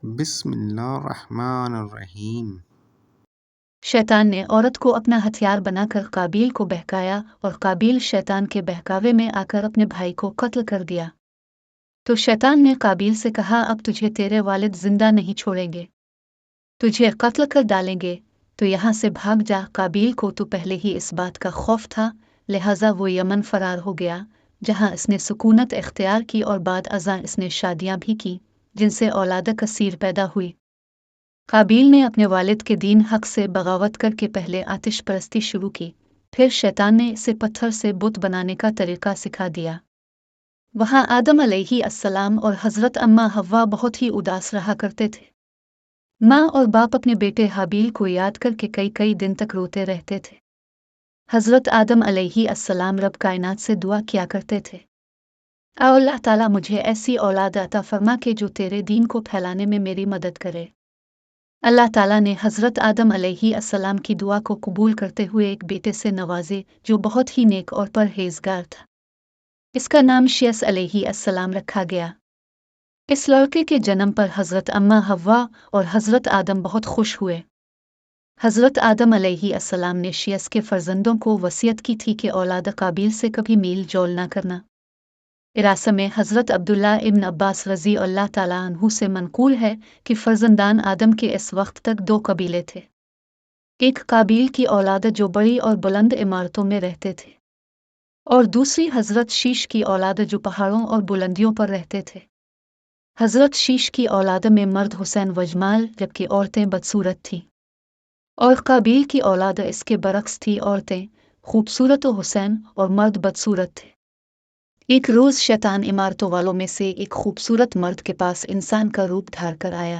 بسم اللہ الرحمن الرحیم۔ شیطان نے عورت کو اپنا ہتھیار بنا کر قابیل کو بہکایا اور قابیل شیطان کے بہکاوے میں آ کر اپنے بھائی کو قتل کر دیا۔ تو شیطان نے قابیل سے کہا، اب تجھے تیرے والد زندہ نہیں چھوڑیں گے، تجھے قتل کر ڈالیں گے، تو یہاں سے بھاگ جا۔ قابیل کو تو پہلے ہی اس بات کا خوف تھا، لہٰذا وہ یمن فرار ہو گیا، جہاں اس نے سکونت اختیار کی اور بعد ازاں اس نے شادیاں بھی کی، جن سے اولاد کثیر پیدا ہوئی۔ قابیل نے اپنے والد کے دین حق سے بغاوت کر کے پہلے آتش پرستی شروع کی، پھر شیطان نے اسے پتھر سے بت بنانے کا طریقہ سکھا دیا۔ وہاں آدم علیہ السلام اور حضرت اماں حوا بہت ہی اداس رہا کرتے تھے۔ ماں اور باپ اپنے بیٹے حابیل کو یاد کر کے کئی دن تک روتے رہتے تھے۔ حضرت آدم علیہ السلام رب کائنات سے دعا کیا کرتے تھے، اے اللہ تعالیٰ مجھے ایسی اولاد عطا فرما کہ جو تیرے دین کو پھیلانے میں میری مدد کرے۔ اللہ تعالیٰ نے حضرت آدم علیہ السلام کی دعا کو قبول کرتے ہوئے ایک بیٹے سے نوازے جو بہت ہی نیک اور پرہیزگار تھا۔ اس کا نام شیس علیہ السلام رکھا گیا۔ اس لڑکے کے جنم پر حضرت اماں حوا اور حضرت آدم بہت خوش ہوئے۔ حضرت آدم علیہ السلام نے شیس کے فرزندوں کو وصیت کی تھی کہ اولاد قابیل سے کبھی میل جول نہ کرنا۔ اراسہ میں حضرت عبداللہ ابن عباس رضی اللہ تعالیٰ عنہ سے منقول ہے کہ فرزندان آدم کے اس وقت تک دو قبیلے تھے، ایک قابیل کی اولاد جو بڑی اور بلند عمارتوں میں رہتے تھے، اور دوسری حضرت شیش کی اولاد جو پہاڑوں اور بلندیوں پر رہتے تھے۔ حضرت شیش کی اولاد میں مرد حسین و جمال جبکہ عورتیں بدصورت تھیں، اور قابیل کی اولاد اس کے برعکس تھی، عورتیں خوبصورت و حسین اور مرد بدصورت تھے۔ ایک روز شیطان عمارتوں والوں میں سے ایک خوبصورت مرد کے پاس انسان کا روپ دھار کر آیا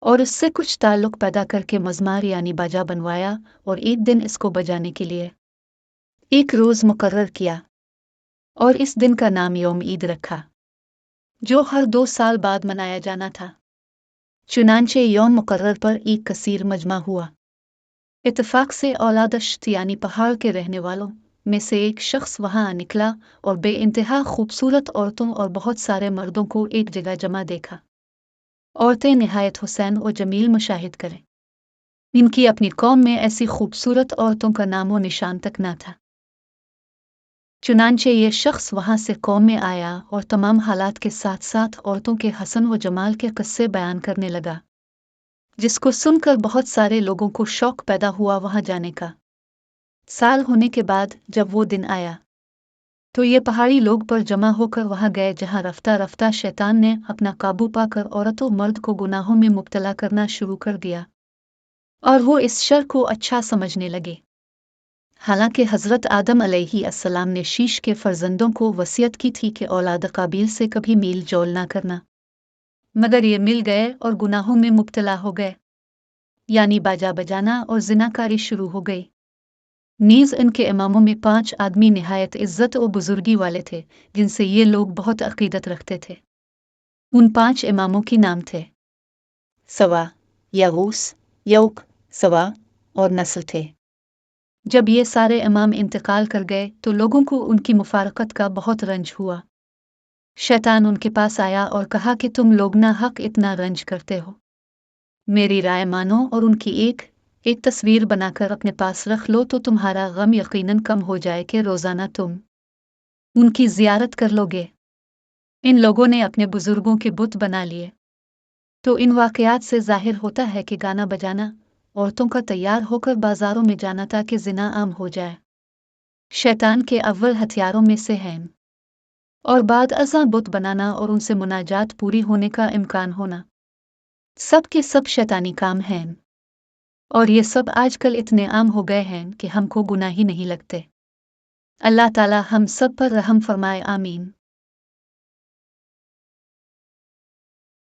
اور اس سے کچھ تعلق پیدا کر کے مزمار یعنی باجا بنوایا، اور ایک دن اس کو بجانے کے لیے ایک روز مقرر کیا، اور اس دن کا نام یوم عید رکھا، جو ہر 2 سال بعد منایا جانا تھا۔ چنانچہ یوم مقرر پر ایک کثیر مجمع ہوا۔ اتفاق سے اولادشت یعنی پہاڑ کے رہنے والوں میں سے ایک شخص وہاں نکلا اور بے انتہا خوبصورت عورتوں اور بہت سارے مردوں کو ایک جگہ جمع دیکھا۔ عورتیں نہایت حسین و جمیل مشاہد کریں، ان کی اپنی قوم میں ایسی خوبصورت عورتوں کا نام و نشان تک نہ تھا۔ چنانچہ یہ شخص وہاں سے قوم میں آیا اور تمام حالات کے ساتھ ساتھ عورتوں کے حسن و جمال کے قصے بیان کرنے لگا، جس کو سن کر بہت سارے لوگوں کو شوق پیدا ہوا وہاں جانے کا۔ سال ہونے کے بعد جب وہ دن آیا تو یہ پہاڑی لوگ پر جمع ہو کر وہاں گئے جہاں رفتہ رفتہ شیطان نے اپنا قابو پا کر عورت و مرد کو گناہوں میں مبتلا کرنا شروع کر دیا، اور وہ اس شر کو اچھا سمجھنے لگے۔ حالانکہ حضرت آدم علیہ السلام نے شیش کے فرزندوں کو وصیت کی تھی کہ اولاد قابیل سے کبھی میل جول نہ کرنا، مگر یہ مل گئے اور گناہوں میں مبتلا ہو گئے، یعنی باجا بجانا اور زناکاری شروع ہو گئی۔ نیز ان کے اماموں میں 5 آدمی نہایت عزت و بزرگی والے تھے جن سے یہ لوگ بہت عقیدت رکھتے تھے۔ ان 5 اماموں کی نام تھے سوا، یغوث، یوق، سوا اور نسل تھے۔ جب یہ سارے امام انتقال کر گئے تو لوگوں کو ان کی مفارقت کا بہت رنج ہوا۔ شیطان ان کے پاس آیا اور کہا کہ تم لوگ ناحق اتنا رنج کرتے ہو، میری رائے مانو اور ان کی ایک تصویر بنا کر اپنے پاس رکھ لو تو تمہارا غم یقیناً کم ہو جائے کہ روزانہ تم ان کی زیارت کر لو گے۔ ان لوگوں نے اپنے بزرگوں کے بت بنا لیے۔ تو ان واقعات سے ظاہر ہوتا ہے کہ گانا بجانا، عورتوں کا تیار ہو کر بازاروں میں جانا تاکہ زنا عام ہو جائے، شیطان کے اول ہتھیاروں میں سے ہیں، اور بعد ازاں بت بنانا اور ان سے مناجات پوری ہونے کا امکان ہونا، سب کے سب شیطانی کام ہیں، اور یہ سب آج کل اتنے عام ہو گئے ہیں کہ ہم کو گناہ ہی نہیں لگتے۔ اللہ تعالی ہم سب پر رحم فرمائے، آمین۔